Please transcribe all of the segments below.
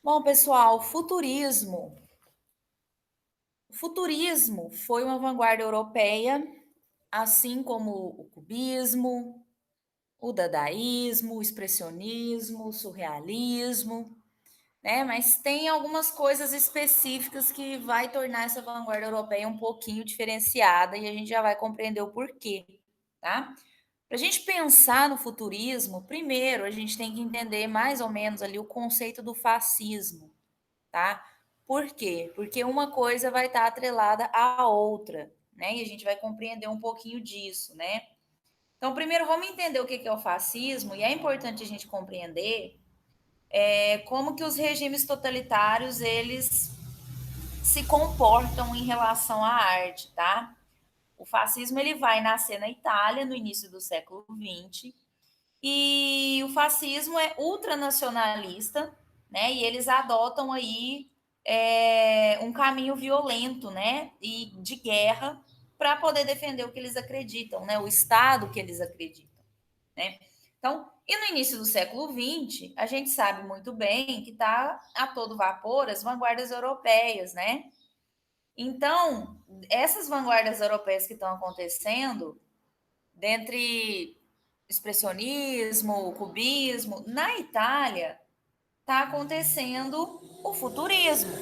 Bom, pessoal, futurismo. O futurismo foi uma vanguarda europeia, assim como o cubismo, o dadaísmo, o expressionismo, o surrealismo, né? Mas tem algumas coisas específicas que vai tornar essa vanguarda europeia um pouquinho diferenciada e a gente já vai compreender o porquê, tá? Para a gente pensar no futurismo, primeiro a gente tem que entender mais ou menos ali o conceito do fascismo, tá? Por quê? Porque uma coisa vai estar atrelada à outra, né? E a gente vai compreender um pouquinho disso, né? Então, primeiro vamos entender o que é o fascismo, e é importante a gente compreender como que os regimes totalitários eles se comportam em relação à arte, tá? O fascismo ele vai nascer na Itália no início do século XX e o fascismo é ultranacionalista, né? E eles adotam aí um caminho violento, né? E de guerra para poder defender o que eles acreditam, né? O Estado que eles acreditam, né? Então, e no início do século XX, a gente sabe muito bem que está a todo vapor as vanguardas europeias, né? Então, essas vanguardas europeias que estão acontecendo, dentre expressionismo, cubismo, na Itália está acontecendo o futurismo,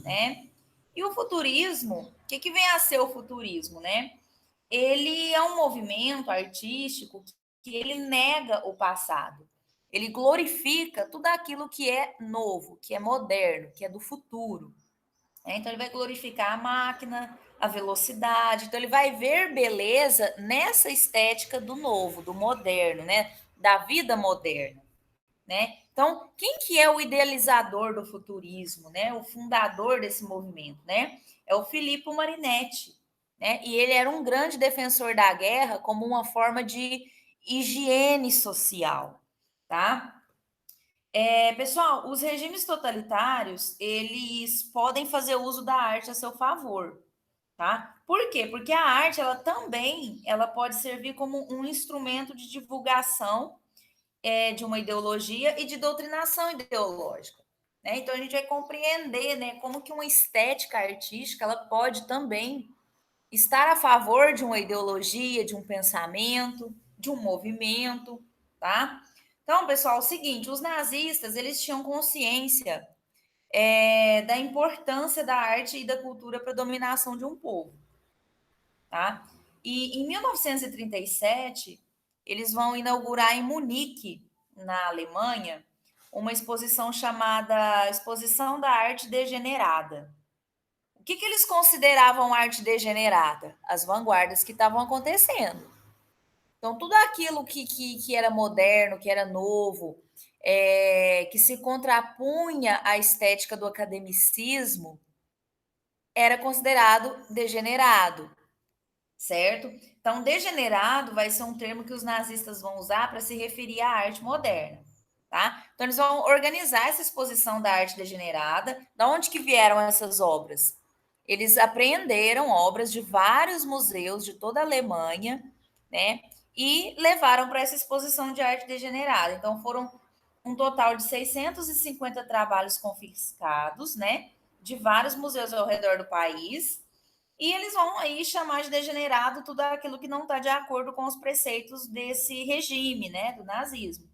né? E o futurismo, o que vem a ser o futurismo, né? Ele é um movimento artístico que ele nega o passado. Ele glorifica tudo aquilo que é novo, que é moderno, que é do futuro. Então, ele vai glorificar a máquina, a velocidade. Então, ele vai ver beleza nessa estética do novo, do moderno, né? Da vida moderna, né? Então, quem que é o idealizador do futurismo, né? O fundador desse movimento, né? É o Filippo Marinetti, né? E ele era um grande defensor da guerra como uma forma de higiene social, tá? Pessoal, os regimes totalitários, eles podem fazer uso da arte a seu favor, tá? Por quê? Porque a arte, ela também, ela pode servir como um instrumento de divulgação de uma ideologia e de doutrinação ideológica, né? Então, a gente vai compreender, né, como que uma estética artística, ela pode também estar a favor de uma ideologia, de um pensamento, de um movimento, tá? Então, pessoal, é o seguinte, os nazistas, eles tinham consciência da importância da arte e da cultura para a dominação de um povo, tá? E em 1937, eles vão inaugurar em Munique, na Alemanha, uma exposição chamada Exposição da Arte Degenerada. O que eles consideravam arte degenerada? As vanguardas que estavam acontecendo. Então, tudo aquilo que era moderno, que era novo, que se contrapunha à estética do academicismo, era considerado degenerado, certo? Então, degenerado vai ser um termo que os nazistas vão usar para se referir à arte moderna, tá? Então, eles vão organizar essa exposição da arte degenerada. Da onde que vieram essas obras? Eles apreenderam obras de vários museus de toda a Alemanha, né? E levaram para essa exposição de arte degenerada. Então, foram um total de 650 trabalhos confiscados, né? De vários museus ao redor do país. E eles vão aí chamar de degenerado tudo aquilo que não está de acordo com os preceitos desse regime, né? Do nazismo.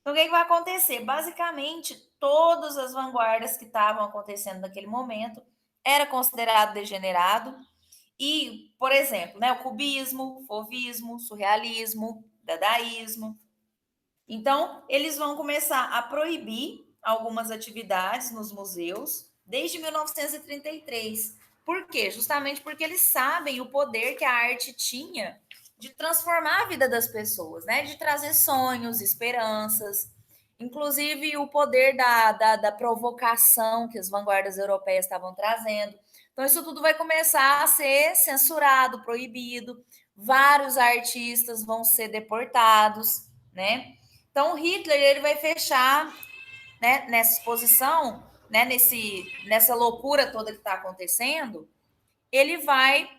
Então, o que vai acontecer? Basicamente, todas as vanguardas que estavam acontecendo naquele momento era considerado degenerado. E, por exemplo, né, o cubismo, fovismo, surrealismo, dadaísmo. Então, eles vão começar a proibir algumas atividades nos museus desde 1933. Por quê? Justamente porque eles sabem o poder que a arte tinha de transformar a vida das pessoas, né? De trazer sonhos, esperanças, inclusive o poder da provocação que as vanguardas europeias estavam trazendo. Então, isso tudo vai começar a ser censurado, proibido. Vários artistas vão ser deportados, né? Então, o Hitler ele vai fechar, né, nessa exposição, né, nessa loucura toda que está acontecendo, ele vai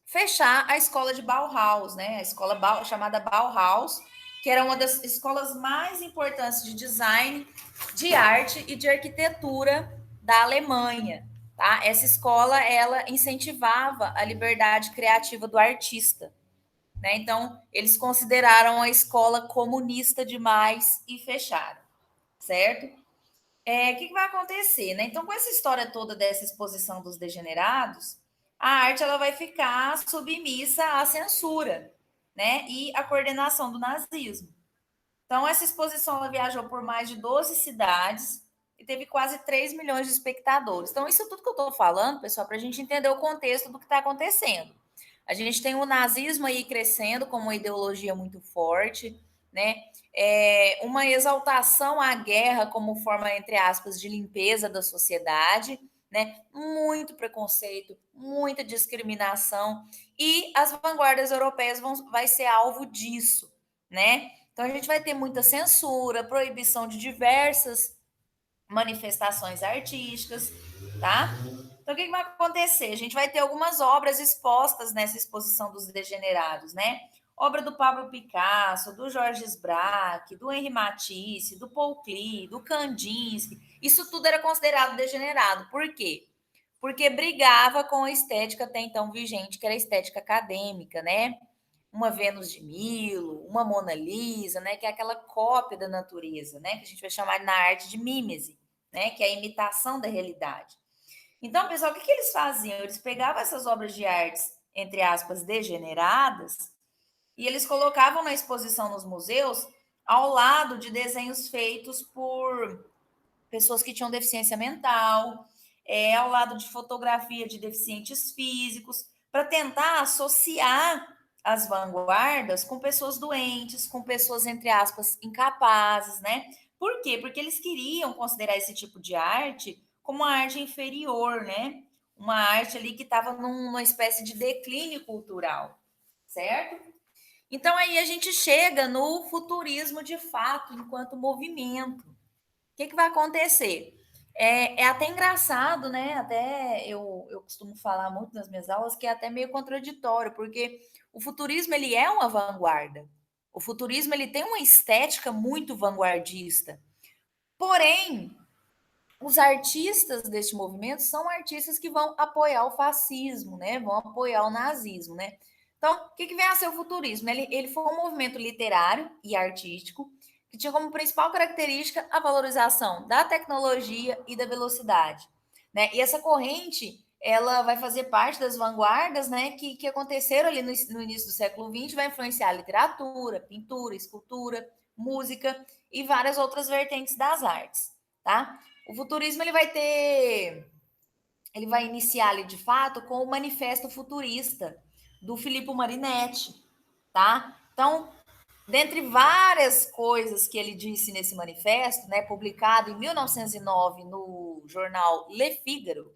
fechar a escola de Bauhaus, né, a escola chamada Bauhaus, que era uma das escolas mais importantes de design, de arte e de arquitetura da Alemanha. Tá? Essa escola ela incentivava a liberdade criativa do artista. Né? Então, eles consideraram a escola comunista demais e fecharam, certo? Que vai acontecer? Né? Então, com essa história toda dessa exposição dos degenerados, a arte ela vai ficar submissa à censura, né? E à coordenação do nazismo. Então, essa exposição ela viajou por mais de 12 cidades e teve quase 3 milhões de espectadores. Então, isso tudo que eu estou falando, pessoal, para a gente entender o contexto do que está acontecendo. A gente tem o nazismo aí crescendo como uma ideologia muito forte, né? Uma exaltação à guerra como forma, entre aspas, de limpeza da sociedade, né? Muito preconceito, muita discriminação, e as vanguardas europeias vai ser alvo disso, né? Então a gente vai ter muita censura, proibição de diversas manifestações artísticas, tá? Então o que vai acontecer? A gente vai ter algumas obras expostas nessa exposição dos degenerados, né? Obra do Pablo Picasso, do Georges Braque, do Henri Matisse, do Paul Klee, do Kandinsky. Isso tudo era considerado degenerado. Por quê? Porque brigava com a estética até então vigente, que era a estética acadêmica, né? Uma Vênus de Milo, uma Mona Lisa, né, que é aquela cópia da natureza, né, que a gente vai chamar na arte de mímese, né, que é a imitação da realidade. Então, pessoal, o que eles faziam? Eles pegavam essas obras de artes, entre aspas, degeneradas, e eles colocavam na exposição nos museus ao lado de desenhos feitos por pessoas que tinham deficiência mental, ao lado de fotografia de deficientes físicos, para tentar associar as vanguardas com pessoas doentes, com pessoas, entre aspas, incapazes, né? Por quê? Porque eles queriam considerar esse tipo de arte como uma arte inferior, né? Uma arte ali que estava numa espécie de declínio cultural, certo? Então aí a gente chega no futurismo de fato, enquanto movimento. O que vai acontecer? É até engraçado, né? Até eu costumo falar muito nas minhas aulas que é até meio contraditório, porque o futurismo ele é uma vanguarda. O futurismo ele tem uma estética muito vanguardista. Porém, os artistas deste movimento são artistas que vão apoiar o fascismo, né? Vão apoiar o nazismo, né? Então, o que vem a ser o futurismo? Ele foi um movimento literário e artístico que tinha como principal característica a valorização da tecnologia e da velocidade, né? E essa corrente, ela vai fazer parte das vanguardas, né, que aconteceram ali no início do século XX, vai influenciar a literatura, pintura, escultura, música e várias outras vertentes das artes, tá? O futurismo ele vai iniciar ali de fato com o Manifesto Futurista do Filippo Marinetti, tá? Então, dentre várias coisas que ele disse nesse manifesto, né, publicado em 1909 no jornal Le Figaro,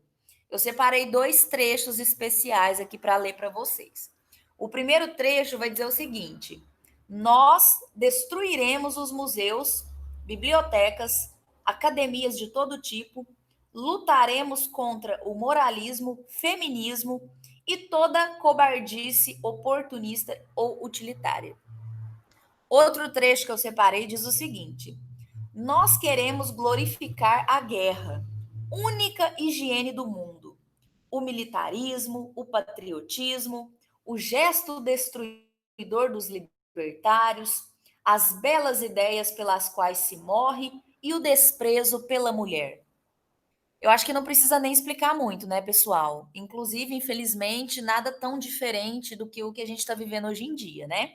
eu separei dois trechos especiais aqui para ler para vocês. O primeiro trecho vai dizer o seguinte: nós destruiremos os museus, bibliotecas, academias de todo tipo, lutaremos contra o moralismo, feminismo e toda cobardice oportunista ou utilitária. Outro trecho que eu separei diz o seguinte: nós queremos glorificar a guerra, única higiene do mundo, o militarismo, o patriotismo, o gesto destruidor dos libertários, as belas ideias pelas quais se morre e o desprezo pela mulher. Eu acho que não precisa nem explicar muito, né, pessoal? Inclusive, infelizmente, nada tão diferente do que o que a gente está vivendo hoje em dia, né?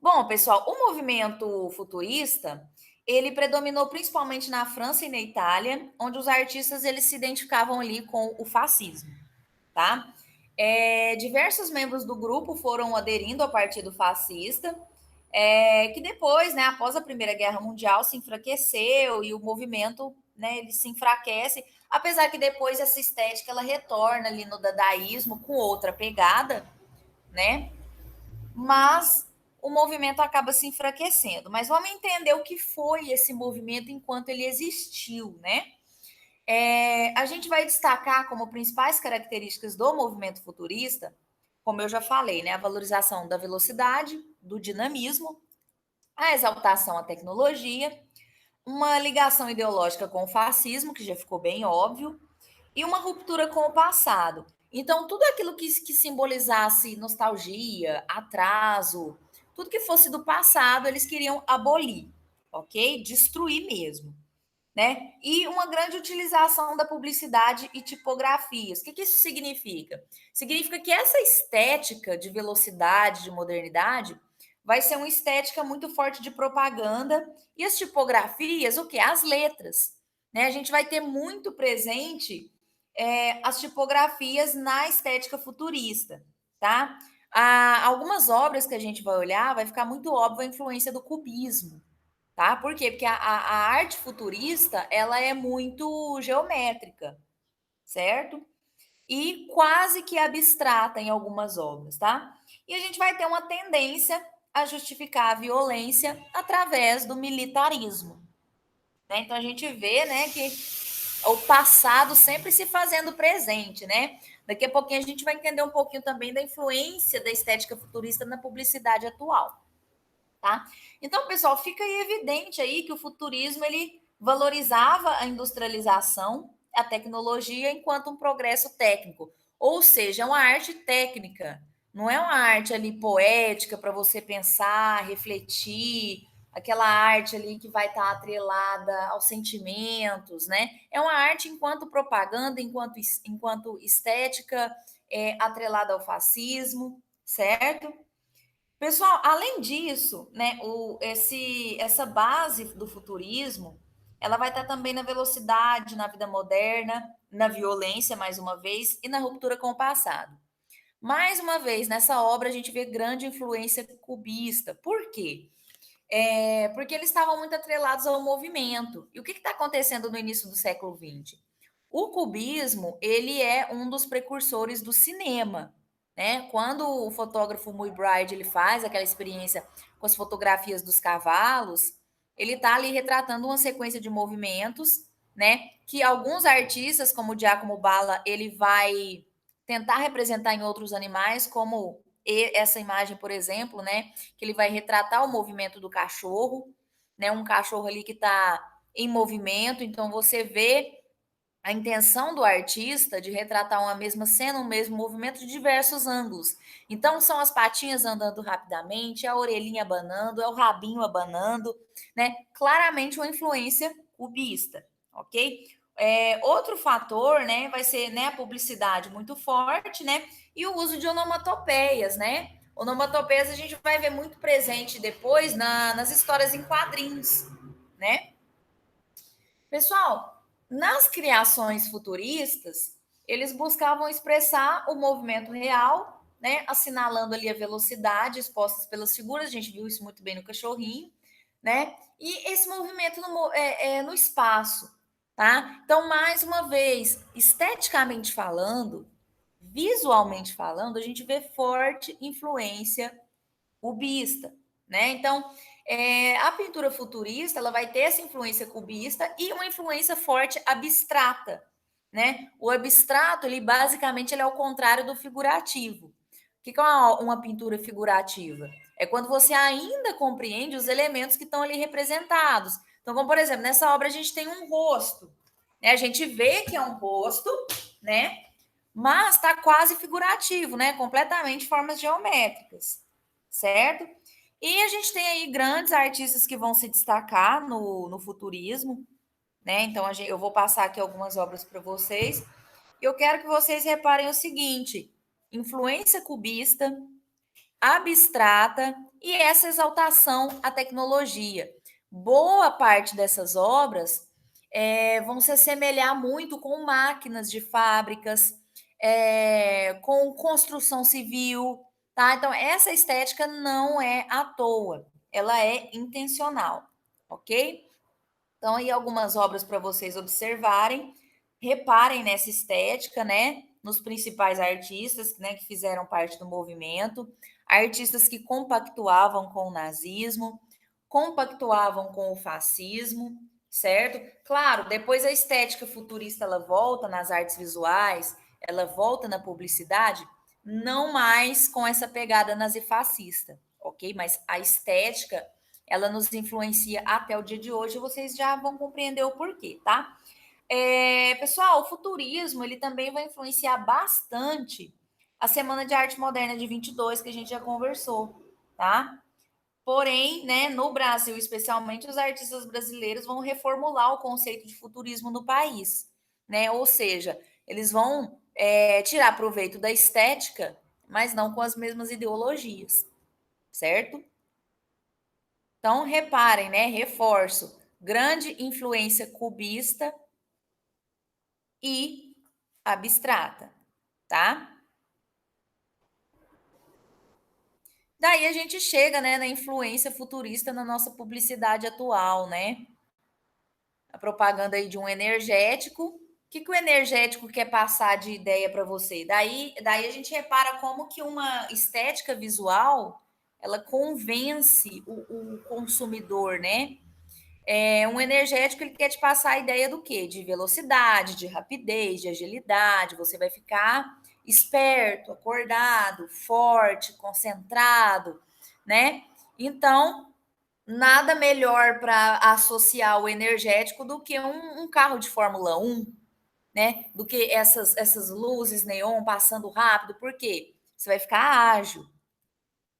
Bom, pessoal, o movimento futurista, ele predominou principalmente na França e na Itália, onde os artistas eles se identificavam ali com o fascismo, tá? Diversos membros do grupo foram aderindo ao Partido Fascista, que depois, né, após a Primeira Guerra Mundial, se enfraqueceu e o movimento, né, ele se enfraquece, apesar que depois essa estética ela retorna ali no dadaísmo com outra pegada, né? Mas o movimento acaba se enfraquecendo. Mas vamos entender o que foi esse movimento enquanto ele existiu, né? A gente vai destacar como principais características do movimento futurista, como eu já falei, né? A valorização da velocidade, do dinamismo, a exaltação à tecnologia, uma ligação ideológica com o fascismo, que já ficou bem óbvio, e uma ruptura com o passado. Então, tudo aquilo que simbolizasse nostalgia, atraso, tudo que fosse do passado, eles queriam abolir, ok? Destruir mesmo, né? E uma grande utilização da publicidade e tipografias. O que isso significa? Significa que essa estética de velocidade, de modernidade, vai ser uma estética muito forte de propaganda e as tipografias, o que? As letras, né? A gente vai ter muito presente as tipografias na estética futurista, tá? Algumas obras que a gente vai olhar, vai ficar muito óbvia a influência do cubismo, tá? Por quê? Porque a arte futurista, ela é muito geométrica, certo? E quase que abstrata em algumas obras, tá? E a gente vai ter uma tendência a justificar a violência através do militarismo, né? Então a gente vê, né, que o passado sempre se fazendo presente, né? Daqui a pouquinho a gente vai entender um pouquinho também da influência da estética futurista na publicidade atual. Tá? Então, pessoal, fica aí evidente aí que o futurismo ele valorizava a industrialização, a tecnologia enquanto um progresso técnico, ou seja, é uma arte técnica, não é uma arte ali poética para você pensar, refletir, aquela arte ali que vai estar atrelada aos sentimentos, né? É uma arte enquanto propaganda, enquanto estética, atrelada ao fascismo, certo? Pessoal, além disso, né, essa base do futurismo, ela vai estar também na velocidade, na vida moderna, na violência, mais uma vez, e na ruptura com o passado. Mais uma vez, nessa obra, a gente vê grande influência cubista. Por quê? Porque eles estavam muito atrelados ao movimento. E o que está acontecendo no início do século XX? O cubismo, ele é um dos precursores do cinema, né? Quando o fotógrafo Muybridge ele faz aquela experiência com as fotografias dos cavalos, ele está ali retratando uma sequência de movimentos, né? Que alguns artistas, como o Giacomo Balla, ele vai tentar representar em outros animais, como essa imagem, por exemplo, né? Que ele vai retratar o movimento do cachorro, né? Um cachorro ali que está em movimento, então você vê a intenção do artista de retratar uma mesma cena, um mesmo movimento de diversos ângulos. Então, são as patinhas andando rapidamente, a orelhinha abanando, é o rabinho abanando, né? Claramente uma influência cubista, ok? Outro fator, né, vai ser, né, a publicidade muito forte, né? E o uso de onomatopeias, né? Onomatopeias a gente vai ver muito presente depois nas histórias em quadrinhos, né? Pessoal, nas criações futuristas, eles buscavam expressar o movimento real, né, assinalando ali a velocidade expostas pelas figuras, a gente viu isso muito bem no cachorrinho, né, e esse movimento no espaço, tá? Então, mais uma vez, esteticamente falando, visualmente falando, a gente vê forte influência cubista, né? Então, a pintura futurista ela vai ter essa influência cubista e uma influência forte abstrata, né? O abstrato, ele basicamente ele é o contrário do figurativo. O que é uma pintura figurativa? É quando você ainda compreende os elementos que estão ali representados. Então, como por exemplo, nessa obra a gente tem um rosto, né? A gente vê que é um rosto, né? Mas está quase figurativo, né? Completamente formas geométricas, certo? E a gente tem aí grandes artistas que vão se destacar no futurismo, né? Então eu vou passar aqui algumas obras para vocês. E eu quero que vocês reparem o seguinte: influência cubista, abstrata e essa exaltação à tecnologia. Boa parte dessas obras vão se assemelhar muito com máquinas de fábricas, com construção civil, tá? Então, essa estética não é à toa, ela é intencional, ok? Então, aí algumas obras para vocês observarem. Reparem nessa estética, né? Nos principais artistas, né, que fizeram parte do movimento, artistas que compactuavam com o nazismo, compactuavam com o fascismo, certo? Claro, depois a estética futurista ela volta nas artes visuais, ela volta na publicidade, não mais com essa pegada nazifascista, ok? Mas a estética ela nos influencia até o dia de hoje, vocês já vão compreender o porquê, tá? Pessoal, o futurismo ele também vai influenciar bastante a Semana de Arte Moderna de 22, que a gente já conversou, tá? Porém, né, no Brasil, especialmente, os artistas brasileiros vão reformular o conceito de futurismo no país, né? Ou seja, eles vão tirar proveito da estética, mas não com as mesmas ideologias, certo? Então, reparem, né? Reforço, grande influência cubista e abstrata, tá? Daí a gente chega, né, na influência futurista na nossa publicidade atual, né? A propaganda aí de um energético. O que, que o energético quer passar de ideia para você? Daí a gente repara como que uma estética visual ela convence o consumidor, né? Um energético ele quer te passar a ideia do quê? De velocidade, de rapidez, de agilidade. Você vai ficar esperto, acordado, forte, concentrado, né? Então, nada melhor para associar o energético do que um carro de Fórmula 1, né? Do que essas luzes neon passando rápido. Por quê? Você vai ficar ágil.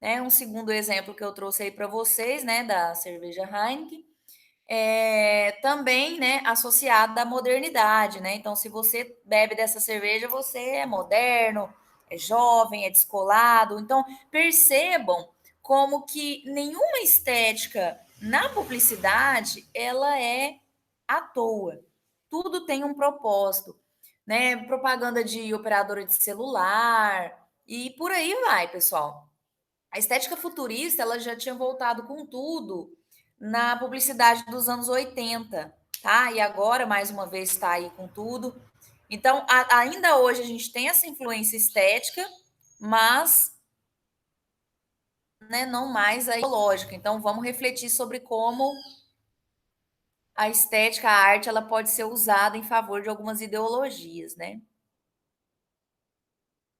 Né? Um segundo exemplo que eu trouxe aí para vocês, né, da cerveja Heineken, também, né, associada à modernidade, né? Então, se você bebe dessa cerveja, você é moderno, é jovem, é descolado. Então, percebam como que nenhuma estética na publicidade ela é à toa. Tudo tem um propósito, né? Propaganda de operadora de celular e por aí vai, pessoal. A estética futurista, ela já tinha voltado com tudo na publicidade dos anos 80, tá? E agora, mais uma vez, está aí com tudo. Então, ainda hoje a gente tem essa influência estética, mas né, não mais a ideológica. Então, vamos refletir sobre como a estética, a arte, ela pode ser usada em favor de algumas ideologias, né?